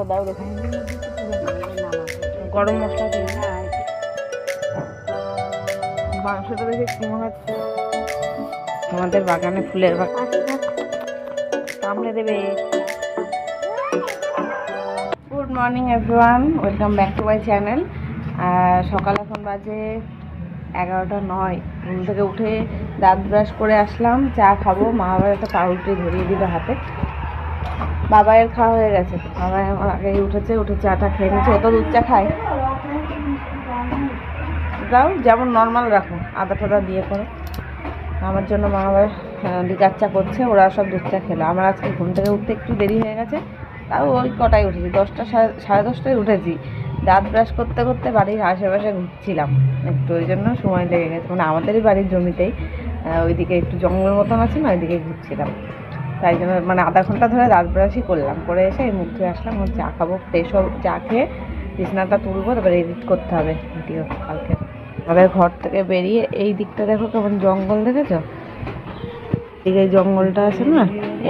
মশলাটা দাও দেখো, গরম মশলা দিয়ে। মাংসটা দেখে কি মনে হচ্ছে আমাদের বাগানে ফুলের বাগান সামনে দেবে। Good morning everyone, welcome back to my channel. সকাল এখন বাজে 11:09। ঘুম থেকে উঠে দাঁত ব্রাশ করে আসলাম, চা খাবো। মা আবার একটা পাউরুটি ধরিয়ে দিল হাতে। বাবাইয়ের খাওয়া হয়ে গেছে, বাবাই আমার আগেই উঠেছে, উঠে চাটা খেয়ে নিচ্ছে। ও তো দুধ চা খায়। দাও যেমন নর্মাল রাখো, আদা টাদা দিয়ে করো। আমার জন্য মা আবার লিকার চা করছে, ওরা সব দুধ চা খেলো। আমার আজকে ঘুম থেকে উঠতে একটু দেরি হয়ে গেছে, তাও ওই কটায় উঠেছি, 10টা সাড়ে 10টায় উঠেছি। দাঁত ব্রাশ করতে করতে বাড়ির আশেপাশে ঘুরছিলাম একটু, ওই জন্য সময় লেগে গেছে। মানে আমাদেরই বাড়ির জমিতেই ওইদিকে একটু জঙ্গল মতন আছে না, ওইদিকে ঘুরছিলাম। তাই জন্য মানে আধা ঘন্টা ধরে দাঁত ব্রাশই করলাম। করে এসে এই মুখ ধুয়ে আসলাম, চা খাবো। ফ্রেশ চা খেয়ে বিছানাটা তুলবো, তারপরে এডিট করতে হবে ভিডিও কালকে। আমাদের ঘর থেকে বেরিয়ে এই দিকটা দেখো কেমন জঙ্গল, দেখেছো? এদিকে জঙ্গলটা আছে না,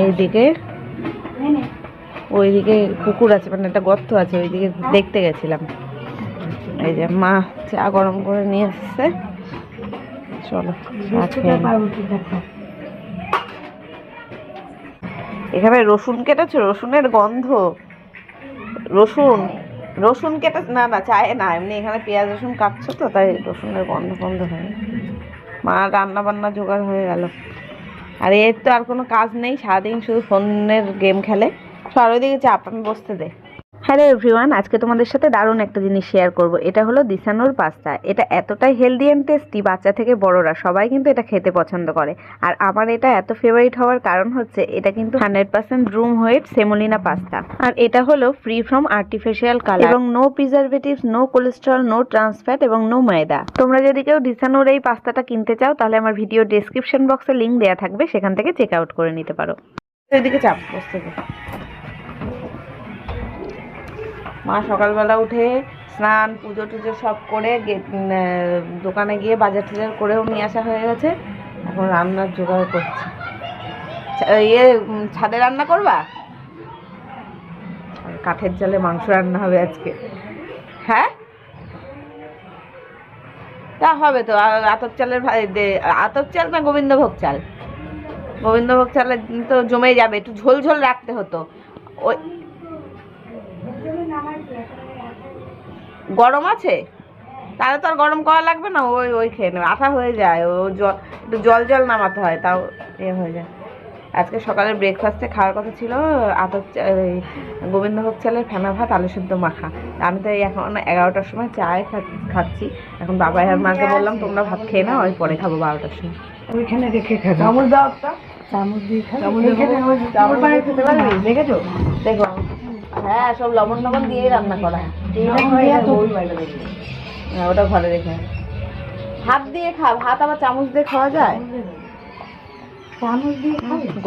এইদিকে ওইদিকে পুকুর আছে, মানে একটা গর্ত আছে, ওইদিকে দেখতে গেছিলাম। এই যে মা চা গরম করে নিয়ে এসছে, চলো এখানে রসুন কেটেছো, রসুনের গন্ধ। রসুন কেটে না, না চায়ে না, এমনি এখানে পেঁয়াজ রসুন কাটছো তো, তাই রসুনের গন্ধ হয়। মা রান্না বান্না জোগাড় হয়ে গেল। আর এর তো আর কোনো কাজ নেই, সারাদিন শুধু ফোনের গেম খেলে। সর ওইদিকে চাপ, আমি বসতে দে। হ্যালো এভরিওয়ান, আজকে তোমাদের সাথে দারুণ একটা জিনিস শেয়ার করব। এটা হলো দিশানোর পাস্তা। এটা এতটাই হেলদি অ্যান্ড টেস্টি, বাচ্চা থেকে বড়রা সবাই কিন্তু এটা খেতে পছন্দ করে। আর আমার এটা এত ফেভারিট হওয়ার কারণ হচ্ছে এটা কিন্তু 100% রুম হোয়েট সেমোলিনা পাস্তা। আর এটা হলো ফ্রি ফ্রম আর্টিফিশিয়াল কালার এবং no preservatives, no cholesterol, no trans fat এবং নো ময়দা। তোমরা যদি কেউ দিশানোর এই পাস্তাটা কিনতে চাও, তাহলে আমার ভিডিও ডেসক্রিপশন বক্সে লিঙ্ক দেওয়া থাকবে, সেখান থেকে চেক আউট করে নিতে পারো। এদিকে চাপ, বসতে দে। মা সকালবেলা উঠে স্নান পুজো টুজো সব করে দোকানে গিয়ে বাজার টাজার করেও নিয়ে আসা হয়ে গেছে। এখন রান্নার জোগাড় করছে। ছাদে রান্না করবা? কাঠের জালে মাংস রান্না হবে আজকে। হ্যাঁ তা হবে তো। আতপ চালের আতপ চাল না গোবিন্দভোগ চাল? গোবিন্দভোগ চালে তো জমে যাবে, একটু ঝোল ঝোল রাখতে হতো। ওই গরম আছে, তাহলে তো আর গরম করা লাগবে না, ওই খেয়ে নেবে, আঠা হয়ে যায়। ও একটু জল জল নামাতে হয়, তাও হয়ে যায়। আজকে সকালের ব্রেকফাস্টে খাওয়ার কথা ছিল গোবিন্দভোগ চালের ফেনা ভাত, আলু সেদ্ধ মাখা। আমি তো এখন 11টার সময় চায় খাচ্ছি। এখন বাবা আর মাকে বললাম তোমরা ভাত খেয়ে নাও, আমি পরে খাবো 12টার সময়। ওইখানে রেখে খাবো। চামচ দাও একটা, চামচ দিয়ে খেতে পারবি? দেখেছো? দেখো, হ্যাঁ সব লবণ লবণ দিয়েই রান্না করা। হ্যাঁ ওটা ঘরে রেখে হাত দিয়ে খা। ভাত আবার চামচ দিয়ে খাওয়া যায়? চামচ দিয়ে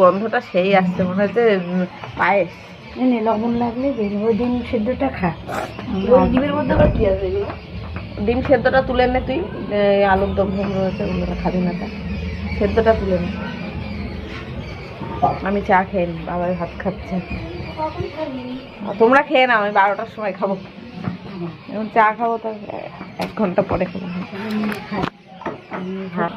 গন্ধটা সেই আসছে, মনে হচ্ছে পায়েস। লবণ লাগলে ওই ডিম সেদ্ধটা খা। ডিমের মধ্যে আবার কি আছে? ডিম সেদ্ধটা তুলে নে তুই, আলুর দম রয়েছে, ওগুলোটা খাবি না, তা সেদ্ধটা তুলে নে। আমি চা খেয়ে নি, বাবার ভাত খাচ্ছে। তোমরা খেয়ে নাও, আমি 12টার সময় খাবো। এখন চা খাবো তো 1 ঘন্টা পরে খাবো। হ্যাঁ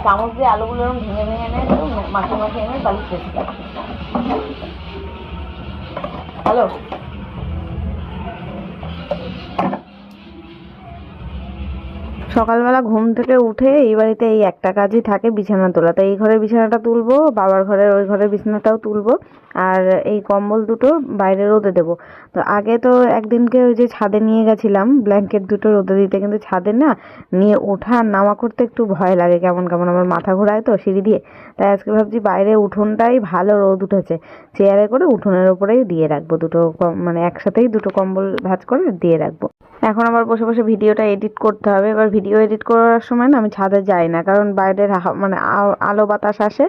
চামচ দিয়ে আলুগুলো এরকম ভেঙে ভেঙে নেয়, তো মাখে মাখে এনে তাহলে টেস্ট লাগবে। হ্যালো, সকালবেলা ঘুম থেকে উঠে এই বাড়িতে এই একটা কাজই থাকে, বিছানা তোলা। তো এই ঘরের বিছানাটা তুলবো, বাবার ঘরের ওই ঘরের বিছানাটাও তুলবো, আর এই কম্বল দুটো বাইরে রোদে দেবো। তো আগে তো একদিনকে ওই যে ছাদে নিয়ে গেছিলাম ব্ল্যাঙ্কেট দুটো রোদে দিতে, কিন্তু ছাদে না নিয়ে ওঠা নামা করতে একটু ভয় লাগে, কেমন কেমন আমার মাথা ঘোরায় তো সিঁড়ি দিয়ে। তাই আজকে ভাবছি বাইরে উঠোনটাই ভালো রোদ উঠেছে, চেয়ারে করে উঠোনের ওপরেই দিয়ে রাখবো দুটো, মানে একসাথেই দুটো কম্বল ভাঁজ করে দিয়ে রাখবো। এখন আবার বসে বসে ভিডিওটা এডিট করতে হবে। এবার ভিডিও এডিট করার সময় না আমি ছাদে যাই না, কারণ বাইরের মানে আলো বাতাস আসে,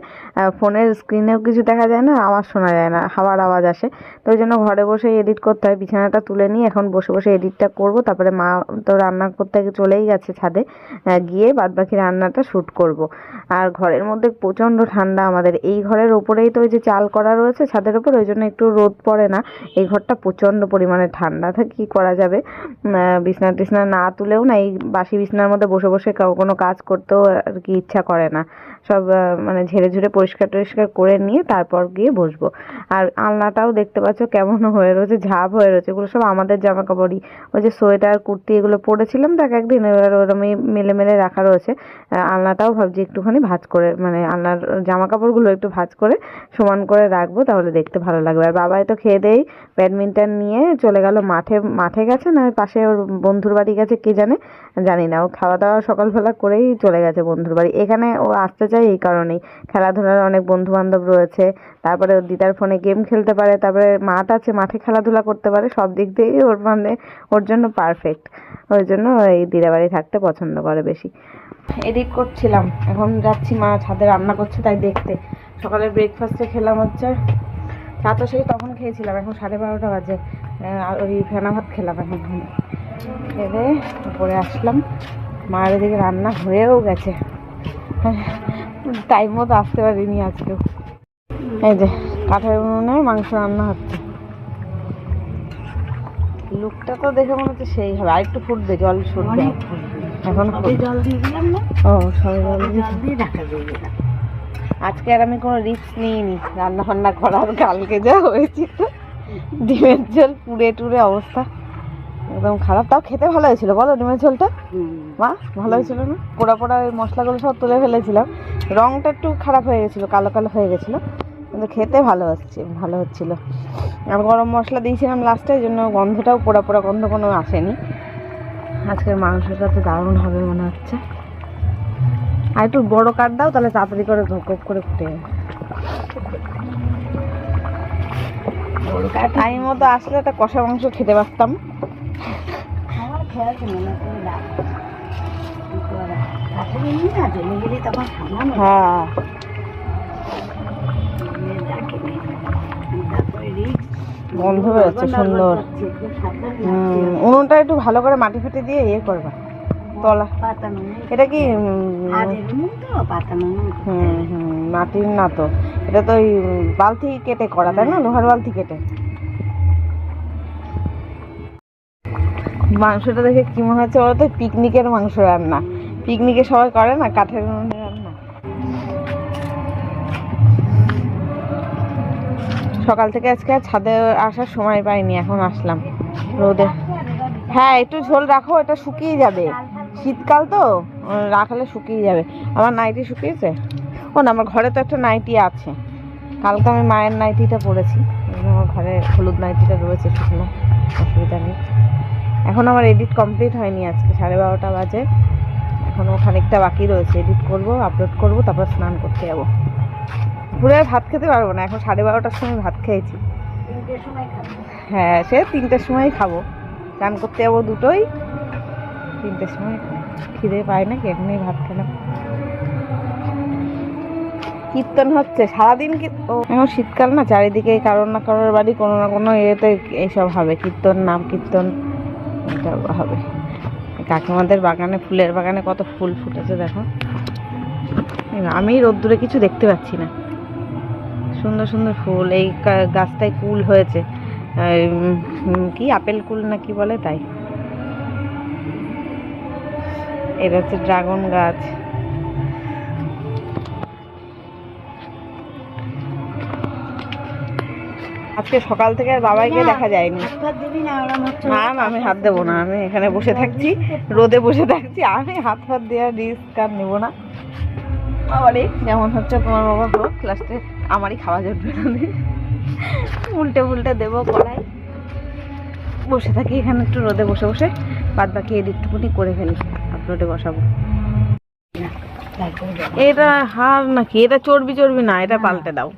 ফোনের স্ক্রিনেও কিছু দেখা যায় না, আওয়াজ শোনা যায় না, হাওয়ার আওয়াজ আসে। তো ওই জন্য ঘরে বসে এডিট করতে হয়। বিছানাটা তুলে নিয়ে এখন বসে বসে এডিটটা করব। তারপরে মা তো রান্না করতে চলেই গেছে ছাদে, গিয়ে বাদবাকি রান্নাটা শ্যুট করব। আর ঘরের মধ্যে প্রচণ্ড ঠান্ডা আমাদের। এই ঘরের ওপরেই তো ওই যে চাল করা রয়েছে ছাদের ওপর, ওই জন্য একটু রোদ পড়ে না। এই ঘরটা প্রচণ্ড পরিমাণে ঠান্ডা। তা কী করা যাবে, বিছনা টিছনা না তুলেও না এই বাসি বিছনার মধ্যে বসে বসে কোনো কাজ করতেও আর কি ইচ্ছা করে না। সব মানে ঝেড়ে ঝুড়ে পরিষ্কার টরিষ্কার করে নিয়ে তারপর গিয়ে বসবো। আর আলনাটাও দেখতে পাচ্ছ কেমন হয়ে রয়েছে, ঝাঁপ হয়ে রয়েছে। এগুলো সব আমাদের জামা কাপড়ই, ওই যে সোয়েটার কুর্তি এগুলো পরেছিলাম তো একদিন, এবার ওরমই মেলে মেলে রাখা রয়েছে। আলনাটাও ভাবছি একটুখানি ভাঁজ করে, মানে আলনার জামা কাপড়গুলো একটু ভাঁজ করে সমান করে রাখবো, তাহলে দেখতে ভালো লাগবে। আর বাবাই তো খেয়ে দেই ব্যাডমিন্টন নিয়ে চলে গেল মাঠে গেছে না পাশে ওর বন্ধুর বাড়ি গেছে, কে জানি না। ও খাওয়া দাওয়া সকালবেলা করেই চলে গেছে বন্ধুর বাড়ি। এখানে ও আসতে চায় এই কারণেই, খেলাধুলার অনেক বন্ধু বান্ধব রয়েছে, তারপরে ওর দিদার ফোনে গেম খেলতে পারে, তারপরে মাঠ আছে, মাঠে খেলাধুলা করতে পারে, সব দিক দিয়েই ওর মানে ওর জন্য পারফেক্ট। ওই জন্য এই দিদা বাড়ি থাকতে পছন্দ করে বেশি। এডিট করছিলাম, এখন যাচ্ছি মা ছাদে রান্না করছে তাই দেখতে। সকালে ব্রেকফাস্টে খেলাম হচ্ছে চা, তো সেই তখন খেয়েছিলাম, এখন 12:30 বাজে। ওই ফেনা ভাত খেলাম এখন। খেয়ে উপরে আসলাম, মার এদিকে রান্না হয়েও গেছে, টাইম মতো আসতে পারিনি আজকেও। এই যে কাঠের উনুনে মাংস রান্না হচ্ছে। লুকটা তো দেখে মনে হচ্ছে সেই হবে। আর একটু ফুটবে, জল ফুটবে এখন। জল দিয়ে দিলাম না, ও সবাই জল দিয়ে ঢাকা দিয়ে দিলাম। আজকে আর আমি কোনো রিস্ক নিইনি রান্না বান্না করার। কালকে যা হয়েছিল, ডিমের ঝোল পুড়ে টুড়ে অবস্থা একদম খারাপ। তাও খেতে ভালো হয়েছিল বলো, ডিমের ঝোলটা মা ভালো হয়েছিল না? পোড়া পোড়া ওই মশলাগুলো সব তুলে ফেলেছিলাম, রঙটা একটু খারাপ হয়ে গেছিলো, কালো কালো হয়ে গেছিলো, কিন্তু খেতে ভালো হচ্ছিল। আর গরম মশলা দিয়েছিলাম লাস্টে, এই জন্য গন্ধটাও পোড়া পোড়া গন্ধ কোনো আসেনি। আজকের মাংসটা তো দারুণ হবে মনে হচ্ছে। আর একটু বড় কাঠ দাও, তাহলে তাড়াতাড়ি করে ধপ করে ফুটে যাবে। টাইম মতো আসলে একটা কষা মাংস খেতে পারতাম। হ্যাঁ, গন্ধ বেরোচ্ছে সুন্দর। উনুনটা একটু ভালো করে মাটি ফাটি দিয়ে ইয়ে করবা তলা। এটা কি মাটির না তো, এটা তো ওই বালতি কেটে করা, তাই না? লোহার বালতি কেটে। মাংসটা দেখে কি মনে হচ্ছে বলো তো, পিকনিকের মাংস রান্না। পিকনিকে সবাই করে না কাঠের উনুনে রান্না। সকাল থেকে আজকে ছাদে আসার সময় পাইনি, এখন আসলাম রোদে। হ্যাঁ একটু ঝোল রাখো, এটা শুকিয়ে যাবে, শীতকাল তো রাখলে শুকিয়ে যাবে। আমার নাইটি শুকিয়েছে। ও না, আমার ঘরে তো একটা নাইটি আছে, কালকে আমি মায়ের নাইটিটা পরেছি, আমার ঘরে হলুদ নাইটিটা রয়েছে শুকনো, অসুবিধা নেই। এখন আমার এডিট কমপ্লিট হয়নি, আজকে 12:30 বাজে, এখনও খানিকটা বাকি রয়েছে। এডিট করব, আপলোড করব, তারপর স্নান করতে যাবো। দুপুরে ভাত খেতে পারবো না, এখন 12:30টার সময় ভাত খেয়েছি। হ্যাঁ সে 3টের সময় খাবো, স্নান করতে যাবো 2টোই, 3টের সময় খিদে পায় নাকি, এখনই ভাত খেলাম। কীর্তন হচ্ছে সারাদিন, এখন শীতকাল না, চারিদিকে কারোর না কারোর বাড়ি কোনো না কোনো ইয়েতে এইসব হবে, কীর্তন নাম কীর্তন এটা হবে। কাকিমাদের বাগানে, ফুলের বাগানে কত ফুল ফুটেছে দেখো। আমি রোদ্দুরে কিছু দেখতে পাচ্ছি না, সুন্দর সুন্দর ফুল। এই গাছটায় কুল হয়েছে, কি আপেল কুল না কি বলে তাই। এটা হচ্ছে ড্রাগন গাছ। আজকে সকাল থেকে আর বাবাইকে দেখা যায়নি। না আমি হাত দেবো না, আমি এখানে বসে থাকছি, রোদে বসে থাকছি, আমি হাত দেওয়ার রিস্ক আর নেবো না। বাবারে যেমন হচ্ছে তোমার বাবা ব্লগ, লাস্টে আমারই খাওয়া যাবে, উল্টে দেবো কড়াই। বসে থাকি এখানে একটু রোদে বসে বসে, বাদ বাকি এডিটটুকুনি করে ফেলি, আপলোডে বসাবো। এটা হার নাকি? এটা চর্বি না, এটা পাল্টে দাও।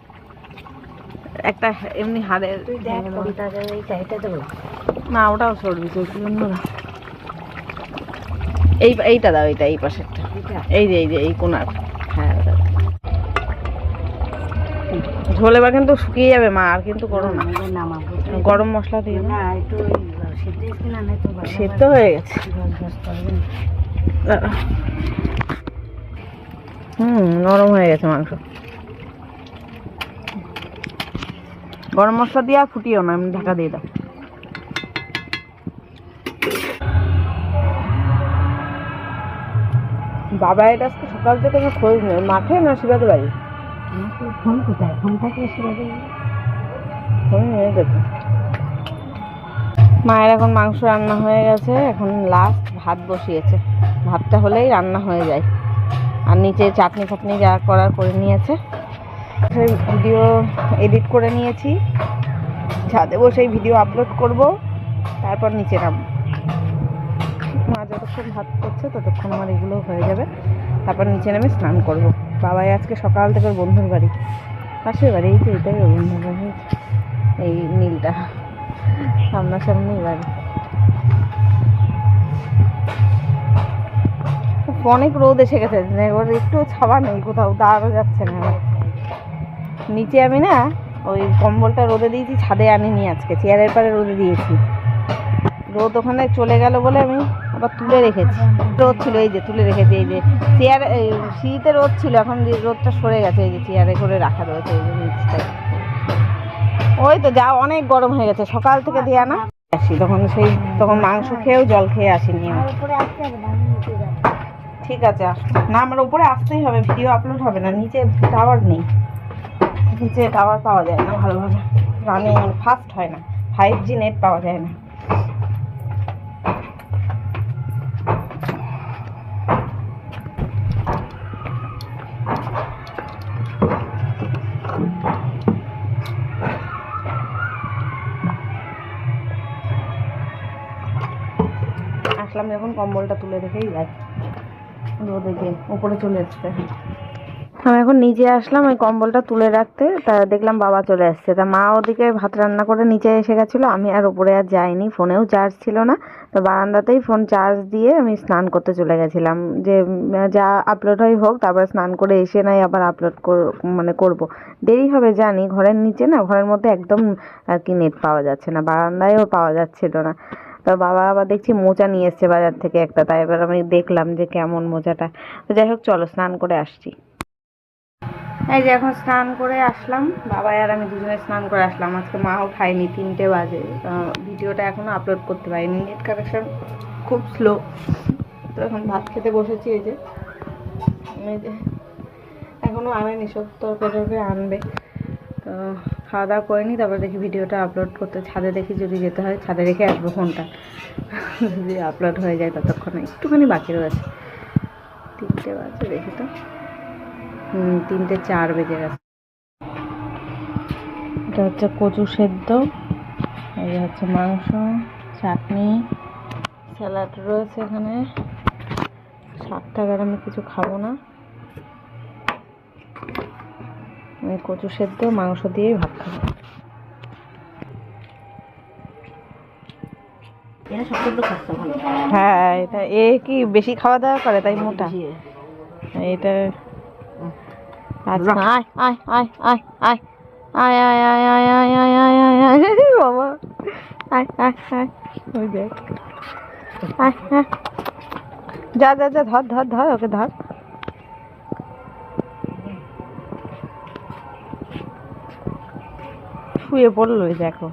একটা এমনি হাড়ের, না ওটাও চর্বি না। এইটা দাও, এই পাশেরটা, এই যে এই কোনার। হ্যাঁ ওটা ঝোল এবার কিন্তু শুকিয়ে যাবে মা, আর কিন্তু করো না, গরম মশলা দিয়ে না, একটু সেদ্ধ হয়ে গেছে। নরম হয়ে গেছে মাংস। গরম মশলা দিয়ে আর ফুটিও না, এমনি ঢাকা দিয়ে দাও। বাবা এটা আজকে সকাল থেকে আমার খোঁজ নেই, মাঠে না শিবাদের বাড়ি? ফোন কোথায়? ফোন থাকলে শিবাদের ফোন হয়ে গেছে। মায়ের এখন মাংস রান্না হয়ে গেছে, এখন লাস্ট ভাত বসিয়েছে। ভাতটা হলেই রান্না হয়ে যায়। আর নিচে চাটনি ফাটনি যা করার করে নিয়েছে। ভিডিও এডিট করে নিয়েছি, ছাদে বসে ভিডিও আপলোড করব, তারপর নিচে নামবো। মা যতক্ষণ ভাত করছে ততক্ষণ আমার এগুলো হয়ে যাবে, তারপর নিচে নেমে স্নান করব। বাবাই আজকে সকাল থেকে বন্ধুর বাড়ি, পাশের বাড়ি, এই যে এটাই বন্ধুর বাড়ি, এই নীলটা সামনাসামনি বাড়ি। অনেক রোদ এসে গেছে, এবার একটু ছাওয়া নেই, কোথাও দাঁড়ানো যাচ্ছে না। নিচে আমি না ওই কম্বলটা রোদে দিয়েছি, ছাদে আনিনি আজকে, চেয়ারের পারে রোদে দিয়েছি। রোদ ওখানে চলে গেল বলে আমি আবার তুলে রেখেছি। রোদ ছিল, এই যে তুলে রেখেছি, এই যে চেয়ার সিঁড়িতে রোদ ছিল, এখন রোদটা সরে গেছে, এই যে চেয়ারে করে রাখা রয়েছে এই যে নিচটায়। ওই তো যা অনেক গরম হয়ে গেছে, সকাল থেকে দেয়া না আসি, তখন মাংস খেয়েও জল খেয়ে আসিনি। ঠিক আছে না, আমার উপরে আসতেই হবে, ভিডিও আপলোড হবে না, নিচে টাওয়ার নেই, নিচে টাওয়ার পাওয়া যায় না ভালোভাবে, রানিং ফাস্ট হয় না, 5G নেট পাওয়া যায় না। আসলাম যখন কম্বলটা তুলে রেখেই যাই, রোদে গিয়ে উপরে চলে এসছে। আমি এখন নিচে আসলাম ওই কম্বলটা তুলে রাখতে, তা দেখলাম বাবা চলে আসছে। তা মা ওদিকে ভাত রান্না করে নিচে এসে গেছিলো, আমি আর উপরে আর যাইনি, ফোনেও চার্জ ছিল না। তো বারান্দাতেই ফোন চার্জ দিয়ে আমি স্নান করতে চলে গেছিলাম, যে যা আপলোড হয় হোক, তারপর স্নান করে এসে নাই আবার আপলোড করব। দেরি হবে জানি, ঘরের নিচে না, ঘরের মধ্যে একদম আর কি নেট পাওয়া যাচ্ছে না, বারান্দায়ও পাওয়া যাচ্ছিল না। তো বাবা আবার দেখছি মোচা নিয়ে এসছে বাজার থেকে একটা, তাই এবার আমি দেখলাম যে কেমন মোচাটা। তো যাই হোক চলো স্নান করে আসছি। এই যে এখন স্নান করে আসলাম, বাবা আর আমি দুজনে স্নান করে আসলাম। আজকে মাও খায়নি, 3টে বাজে, ভিডিওটা এখনও আপলোড করতে পারিনি, নেট কানেকশন খুব স্লো। তো এখন ভাত খেতে বসেছি, এই যে এখনও আনেনি, সব তরকারি আনবে। তো খাওয়া দাওয়া করিনি, তারপর দেখি ভিডিওটা আপলোড করতে ছাদে দেখি, যদি যেতে হয় ছাদে রেখে আসবো ফোনটা, যদি আপলোড হয়ে যায় ততক্ষণে একটুখানি বাকি রয়েছে। 3টে বাজে দেখি তো, 3:04 বেজে গেছে। এটা হচ্ছে কচু সেদ্ধ, এই হচ্ছে মাংস, চাটনি, স্যালাড রয়েছে এখানে। 7 টাকার আমি কিছু খাবো না, আমি কচু সেদ্ধ মাংস দিয়েই ভাত খাবো। হ্যাঁ, এটা এ কি বেশি খাওয়া দাওয়া করে তাই মোটা। এটা আচ্ছা, আয় আয় আয় আয় আয় আয় আয় আয় আয় আয় আয় আয় আয় আয় বাবা, আয় আয় আয়, ওই দেখ, আয় আয়, যা যা যা, ধর ধর ধর, ওকে ধর। শুয়ে পড়লো, দেখো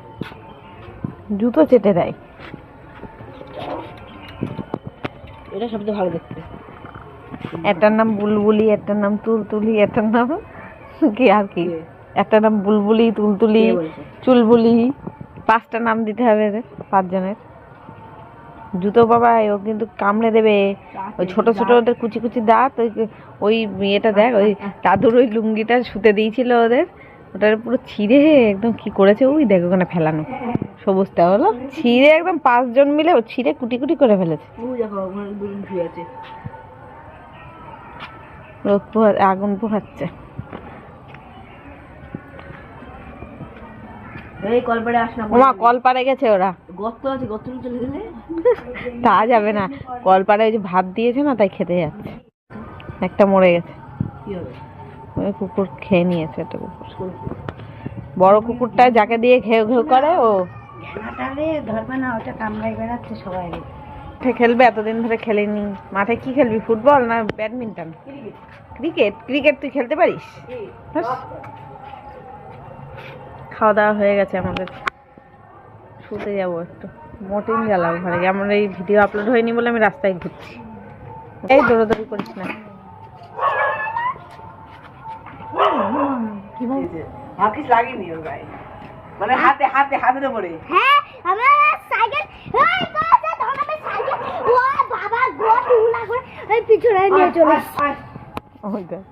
জুতো চেটে দেয়। এটা সবচেয়ে ভালো দেখতে। একটার নাম বুলবুলি, একটার নাম তুলতুলি, একটার নাম কি আর কি, একটার নাম বুলবুলি, তুলতুলি, চুলবুলি, 5টা নাম দিতে হবে 5 জনের। জুতো বাবা ও কিন্তু কামড়ে দেবে, ওই ছোট ছোট ওদের কুচি কুচি দাঁত, ওই এটা দেখ, ওই দাদুর ওই লুঙ্গিটা শুতে দিয়েছিল ওদের, ওটার পুরো ছিঁড়ে একদম কি করেছে, ওই দেখ ওখানে ফেলানো সবুজটা হলো ছিঁড়ে, একদম 5 জন মিলে ও ছিঁড়ে কুটি কুটি করে ফেলেছে। রোদ আগুন পোহাচ্ছে। এই কলপাড়ে আস না, ওমা কলপাড়ে গেছে ওরা, গর্ত আছে, গর্ত চলে গেলে তা যাবে না, কলপাড়ে ওই যে ভাত দিয়েছে না তাই খেতে যাচ্ছে। একটা মরে গেছে, কি হবে? ওই কুকুর খেয়ে নিয়েছে একটা কুকুর, বড় কুকুরটা যাকে দিয়ে ঘেউ ঘেউ করে ও ঘেনাটারে ধরবে না, ওটা কামড়াই বেড়াচ্ছে সবাই। মাঠে খেলবে, এতদিন ধরে খেলেনি। মাঠে কি খেলবি, ফুটবল না ব্যাডমিন্টন? ক্রিকেট। ক্রিকেট তুই খেলতে পারিস? ব্যাস। খাওয়া দাওয়া হয়ে গেছে আমাদের, শুতে যাবো একটু, মোটিন জ্বালাবো ঘরে। আমার এই ভিডিও আপলোড হয়নি বলে আমি রাস্তায় ঘুরছি। এই দৌড়াদৌড়ি করিস না। হাকিস লাগেনি ওর গায়ে, মানে হাতে হাতে হাতের উপরে। হ্যাঁ আমরা সাইকেল ওই পাশে ধরবে সাইকেল, ও বাবা গোটুলা করে ওই পিছনে নিয়ে চলে আসছে। ওই দেখ,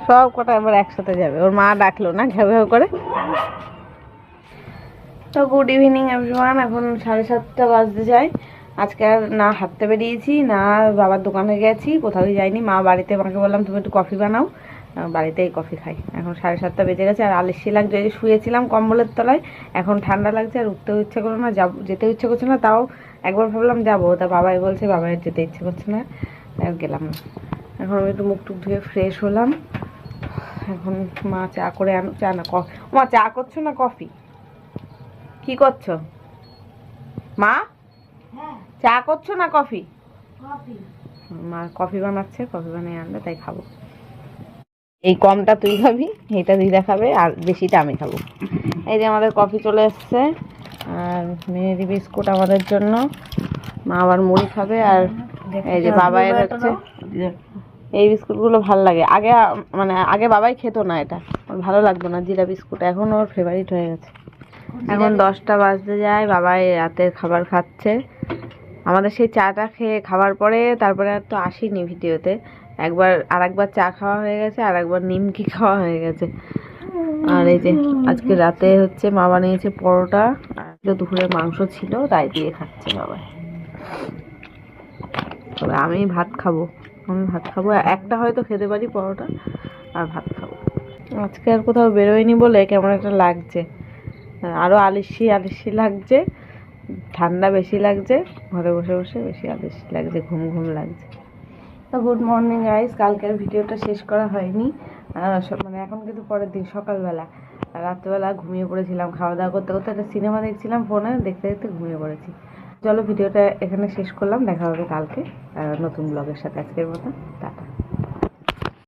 সব কটা এবার একসাথে যাবে। ওর মা ডাকলো না ঘেউ ঘেউ করে। তো গুড ইভিনিং এভরিওয়ান, এখন 7:30 বাজতে যায়। আজকে আর না হাঁটতে বেরিয়েছি, না বাবার দোকানে গেছি, কোথাও যাইনি। মা বাড়িতে, মাকে বললাম তুমি একটু কফি বানাও, বাড়িতেই কফি খাই। এখন 7:30 বেজে গেছে, আর আলিশি লাগছে। এই শুয়েছিলাম কম্বলের তলায়, এখন ঠান্ডা লাগছে আর উঠতেও ইচ্ছে করলো না, যেতেও ইচ্ছে করছে না। তাও একবার ভাবলাম যাবো, তা বাবাই বলছে, বাবাই যেতে ইচ্ছে করছে না, আর গেলাম না। এখন আমি একটু মুখ টুক ধুয়ে ফ্রেশ হলাম। এখন মা চা করে আনো, চা না কফি। মা চা করছো না কফি? কি করছো মা? চা করছো না কফি? মা কফি বানাচ্ছে, কফি বানিয়ে আনবে, তাই খাবো। এই কমটা তুই খাবি, এইটা দিদা খাবে, আর বেশিটা আমি খাবো। এই যে আমাদের কফি চলে এসছে, আর মেরি বিস্কুট আমাদের জন্য। মা আবার মুড়ি খাবে, আর এই যে বাবাই হচ্ছে। এই বিস্কুটগুলো ভালো লাগে। আগে মানে আগে বাবাই খেত না, এটা ওর ভালো লাগতো না জিরা বিস্কুট, এখন ওর ফেভারিট হয়ে গেছে। এখন 10টা বাজতে যায়, বাবাই রাতের খাবার খাচ্ছে। আমাদের সেই চাটা খেয়ে খাবার পরে তারপরে আর তো আসিনি ভিডিওতে। আরেকবার চা খাওয়া হয়ে গেছে, আর একবার নিমকি খাওয়া হয়ে গেছে। আর এই যে আজকে রাতে হচ্ছে মা বানিয়েছে পরোটা, আর দুপুরে মাংস ছিল, তাই দিয়ে খাচ্ছে বাবা। তবে আমি ভাত খাবো, একটা হয়তো খেতে পারি পরোটা, আর ভাত খাবো। আজকে আর কোথাও বেরোয়নি বলে কেমন একটা লাগছে, আরো আলিশি লাগছে, ঠান্ডা বেশি লাগছে, ঘরে বসে বসে বেশি আলিশি লাগছে, ঘুম ঘুম লাগছে। তো গুড মর্নিং গাইস, কালকের ভিডিওটা শেষ করা হয়নি, মানে এখন কিন্তু পরের দিন সকালবেলা। রাত্রেবেলা ঘুমিয়ে পড়েছিলাম, খাওয়া দাওয়া করতে করতে একটা সিনেমা দেখছিলাম ফোনে, দেখতে দেখতে ঘুমিয়ে পড়েছি। চলো ভিডিওটা এখানে শেষ করলাম, দেখা হবে কালকে নতুন ব্লগের সাথে। আজকের মতো টাটা।